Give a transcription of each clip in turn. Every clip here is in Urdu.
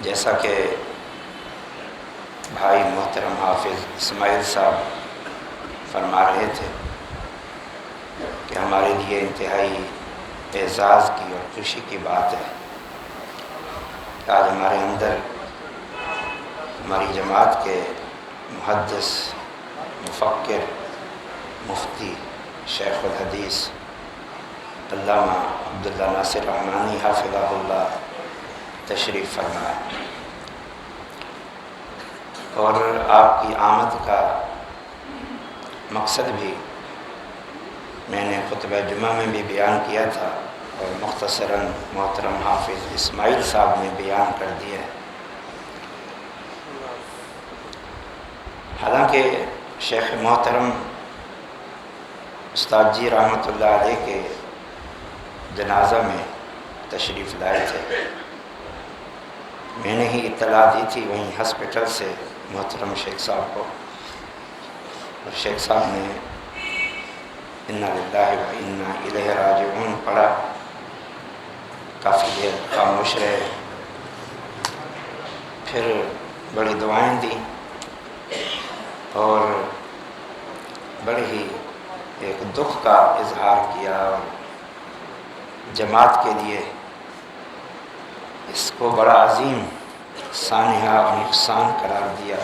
جیسا کہ بھائی محترم حافظ اسماعیل صاحب فرما رہے تھے کہ ہمارے لیے انتہائی اعزاز کی اور خوشی کی بات ہے کہ آج ہمارے اندر ہماری جماعت کے محدث، مفکر، مفتی، شیخ الحدیث علامہ عبداللہ ناصر رحمانی حافظہ اللہ تشریف فرمائے، اور آپ کی آمد کا مقصد بھی میں نے خطبہ جمعہ میں بھی بیان کیا تھا اور مختصراً محترم حافظ اسماعیل صاحب نے بیان کر دیا ہے۔ حالانکہ شیخ محترم استاد جی رحمۃ اللہ علیہ کے جنازہ میں تشریف لائے تھے، میں نے ہی اطلاع دی تھی وہیں ہاسپٹل سے محترم شیخ صاحب کو، اور شیخ صاحب نے انا للہ و انا الیہ راجعون پڑھا، کافی دیر خاموش رہے، پھر بڑی دعائیں دیں اور بڑے ہی ایک دکھ کا اظہار کیا، اور جماعت کے لیے اس کو بڑا عظیم سانحہ اور نقصان قرار دیا۔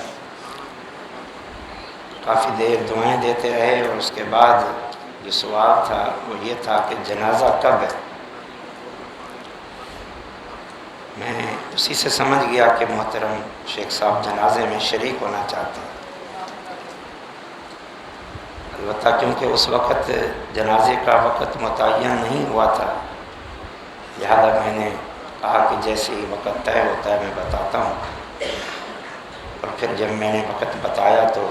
کافی دیر دعائیں دیتے رہے، اور اس کے بعد جو سوال تھا وہ یہ تھا کہ جنازہ کب ہے؟ میں اسی سے سمجھ گیا کہ محترم شیخ صاحب جنازے میں شریک ہونا چاہتے ہیں، البتہ کیونکہ اس وقت جنازے کا وقت متعین نہیں ہوا تھا، لہذا میں نے کہا کہ جیسے ہی وقت طے ہوتا ہے میں بتاتا ہوں، اور پھر جب میں نے وقت بتایا تو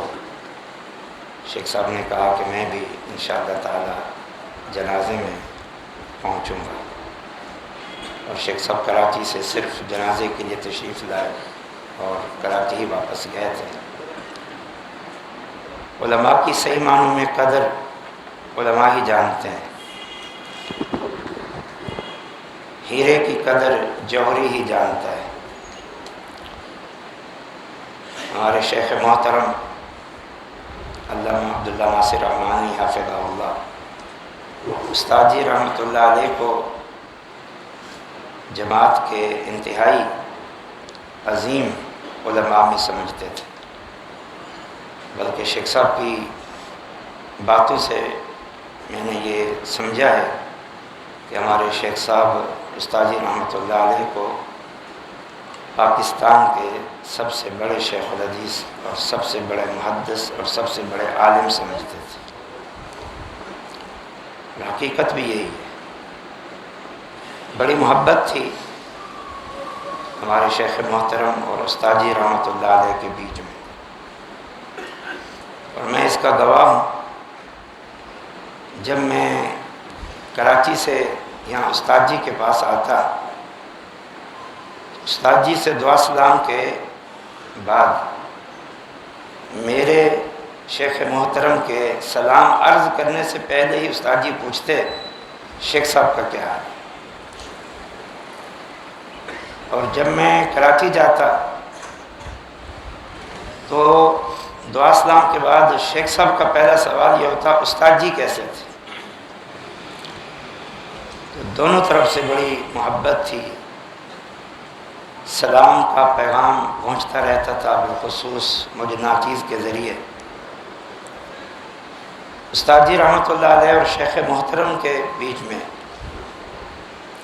شیخ صاحب نے کہا کہ میں بھی انشاءاللہ تعالی جنازے میں پہنچوں گا، اور شیخ صاحب کراچی سے صرف جنازے کے لیے تشریف لائے اور کراچی ہی واپس گئے تھے۔ علماء کی صحیح معنوں میں قدر علماء ہی جانتے ہیں، ہیرے کی قدر جوہری ہی جانتا ہے۔ ہمارے شیخ محترم علامہ عبداللہ ناصر رحمانی حافظہ اللہ استاد جی رحمۃ اللہ علیہ کو جماعت کے انتہائی عظیم علماء میں سمجھتے تھے، بلکہ شیخ صاحب کی باتوں سے میں نے یہ سمجھا ہے کہ ہمارے شیخ صاحب استاد جی رحمۃ اللہ علیہ کو پاکستان کے سب سے بڑے شیخ الحدیث اور سب سے بڑے محدث اور سب سے بڑے عالم سمجھتے تھے، حقیقت بھی یہی ہے۔ بڑی محبت تھی ہمارے شیخ محترم اور استاد جی رحمۃ اللہ علیہ کے بیچ میں، اور میں اس کا گواہ ہوں۔ جب میں کراچی سے یہاں استاد جی کے پاس آتا، استاد جی سے دعا سلام کے بعد میرے شیخ محترم کے سلام عرض کرنے سے پہلے ہی استاد جی پوچھتے شیخ صاحب کا کیا حال ہے، اور جب میں کراچی جاتا تو دعا سلام کے بعد شیخ صاحب کا پہلا سوال یہ ہوتا استاد جی کیسے تھے؟ تو دونوں طرف سے بڑی محبت تھی، سلام کا پیغام پہنچتا رہتا تھا، بالخصوص مجھ ناچیز کے ذریعے۔ استاد جی رحمۃ اللہ علیہ اور شیخ محترم کے بیچ میں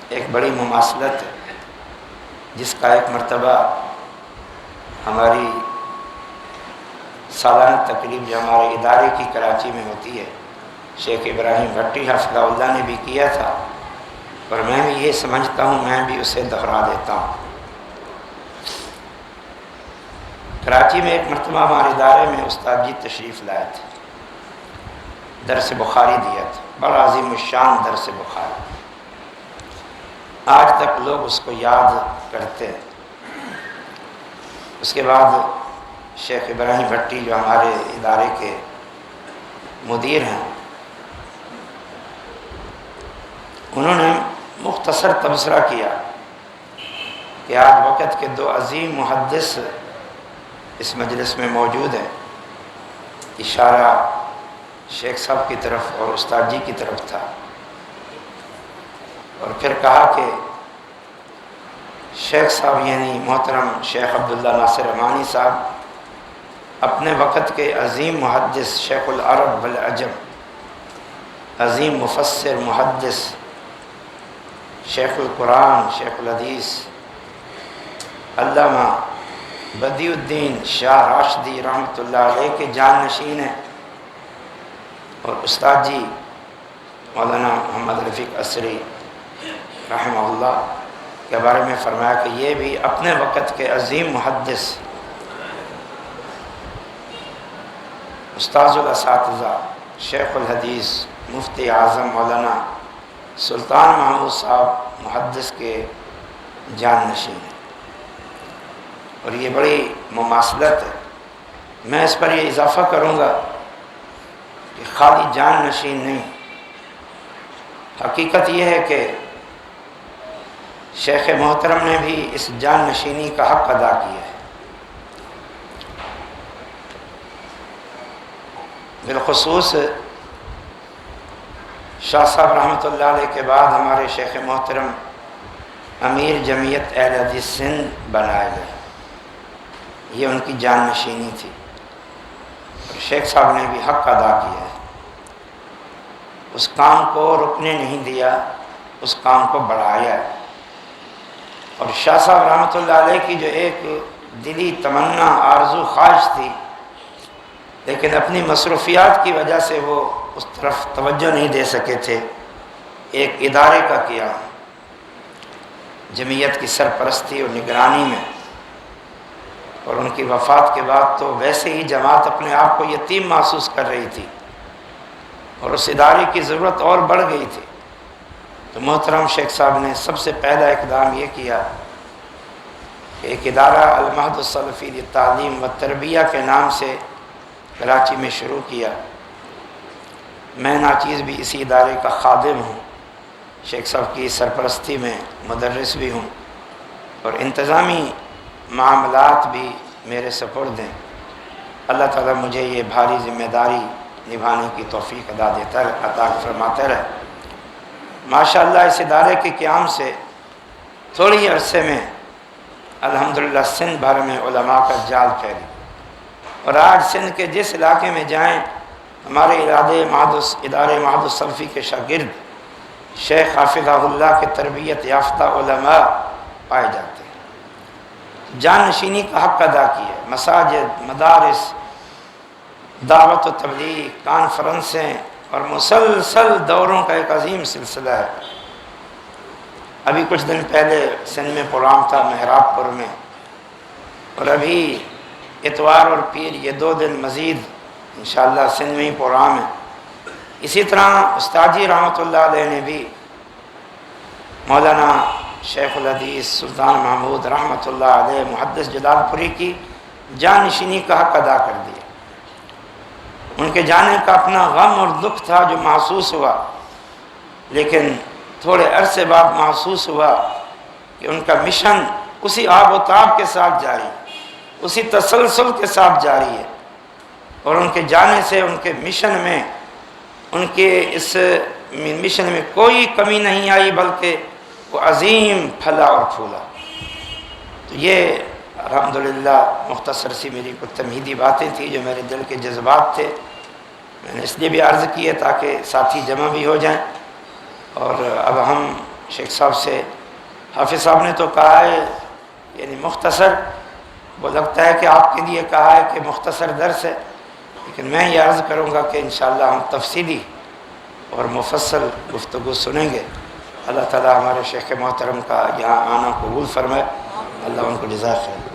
ایک بڑی مماثلت ہے، جس کا ایک مرتبہ ہماری سالانہ تقریب جو ہمارے ادارے کی کراچی میں ہوتی ہے، شیخ ابراہیم بھٹی حفظہ اللہ نے بھی کیا تھا، اور میں بھی یہ سمجھتا ہوں میں بھی اسے دہرا دیتا ہوں۔ کراچی میں ایک مرتبہ ہمارے ادارے میں استاد جی تشریف لائے تھے، درس بخاری دیا تھا، بڑا عظیم الشان درس بخاری، آج تک لوگ اس کو یاد کرتے ہیں۔ اس کے بعد شیخ ابراہیم بھٹی جو ہمارے ادارے کے مدیر ہیں، انہوں نے مختصر تبصرہ کیا کہ آج وقت کے دو عظیم محدث اس مجلس میں موجود ہیں۔ اشارہ شیخ صاحب کی طرف اور استاد جی کی طرف تھا، اور پھر کہا کہ شیخ صاحب یعنی محترم شیخ عبداللہ ناصر امانی صاحب اپنے وقت کے عظیم محدث، شیخ العرب والعجم، عظیم مفسر محدث، شیخ القرآن، شیخ الحدیث، علامہ بدیع الدین شاہ راشدی رحمۃ اللہ علیہ کے جان نشین ہیں، اور استاد جی مولانا محمد رفیق عصری رحمہ اللہ کے بارے میں فرمایا کہ یہ بھی اپنے وقت کے عظیم محدث، استاذ الاساتذہ، شیخ الحدیث، مفتی اعظم مولانا سلطان محمود صاحب محدث کے جان نشین ہیں۔ اور یہ بڑی مماثلت ہے۔ میں اس پر یہ اضافہ کروں گا کہ خالی جان نشین نہیں، حقیقت یہ ہے کہ شیخ محترم نے بھی اس جان نشینی کا حق ادا کیا ہے۔ بالخصوص شاہ صاحب رحمۃ اللہ علیہ کے بعد ہمارے شیخ محترم امیر جمعیت اہل حدیث سندھ بنائے گئے، یہ ان کی جان نشینی تھی، اور شیخ صاحب نے بھی حق ادا کیا ہے، اس کام کو رکنے نہیں دیا، اس کام کو بڑھایا ہے۔ اور شاہ صاحب رحمۃ اللہ علیہ کی جو ایک دلی تمنا، آرزو، خواہش تھی، لیکن اپنی مصروفیات کی وجہ سے وہ اس طرف توجہ نہیں دے سکے تھے، ایک ادارے کا قیام، جمعیت کی سرپرستی اور نگرانی میں، اور ان کی وفات کے بعد تو ویسے ہی جماعت اپنے آپ کو یتیم محسوس کر رہی تھی، اور اس ادارے کی ضرورت اور بڑھ گئی تھی۔ تو محترم شیخ صاحب نے سب سے پہلا اقدام یہ کیا کہ ایک ادارہ المعہد السلفی للتعلیم و تربیہ کے نام سے کراچی میں شروع کیا۔ میں ناچیز بھی اسی ادارے کا خادم ہوں، شیخ صاحب کی سرپرستی میں مدرس بھی ہوں، اور انتظامی معاملات بھی میرے سپرد ہیں۔ اللہ تعالیٰ مجھے یہ بھاری ذمہ داری نبھانے کی توفیق عطا فرماتے رہے۔ ماشاءاللہ اس ادارے کے قیام سے تھوڑی عرصے میں الحمدللہ سندھ بھر میں علماء کا جال پھیلی، اور آج سندھ کے جس علاقے میں جائیں ہمارے ادارے معہد السلفی کے شاگرد شیخ حافظہ اللہ کے تربیت یافتہ علماء پائے جاتے ہیں۔ جان نشینی کا حق ادا کیا، مساجد، مدارس، دعوت و تبلیغ، کانفرنسیں، اور مسلسل دوروں کا ایک عظیم سلسلہ ہے۔ ابھی کچھ دن پہلے سندھ میں پروگرام تھا محراب پور میں، اور ابھی اتوار اور پیر یہ 2 دن مزید انشاءاللہ سندھ میں ہی پروگرام ہے۔ اسی طرح استاد جی رحمۃ اللہ علیہ نے بھی مولانا شیخ الحدیث سلطان محمود رحمۃ اللہ علیہ محدث جلال پوری کی جان نشینی کا حق ادا کر دیا۔ ان کے جانے کا اپنا غم اور دکھ تھا جو محسوس ہوا، لیکن تھوڑے عرصے بعد محسوس ہوا کہ ان کا مشن اسی آب و تاب کے ساتھ جاری، اسی تسلسل کے ساتھ جاری ہے، اور ان کے جانے سے ان کے مشن میں، ان کے اس مشن میں کوئی کمی نہیں آئی، بلکہ وہ عظیم پھلا اور پھولا۔ تو یہ الحمدللہ مختصر سی میری کچھ تمہیدی باتیں تھیں جو میرے دل کے جذبات تھے، میں نے اس لیے بھی عرض کی ہے تاکہ ساتھی جمع بھی ہو جائیں۔ اور اب ہم شیخ صاحب سے، حافظ صاحب نے تو کہا ہے یعنی مختصر، وہ لگتا ہے کہ آپ کے لیے کہا ہے کہ مختصر درس ہے، لیکن میں یہ عرض کروں گا کہ انشاءاللہ ہم تفصیلی اور مفصل گفتگو سنیں گے۔ اللہ تعالیٰ ہمارے شیخ محترم کا یہاں آنا قبول فرمائے، اللہ ان کو جزائے خیر۔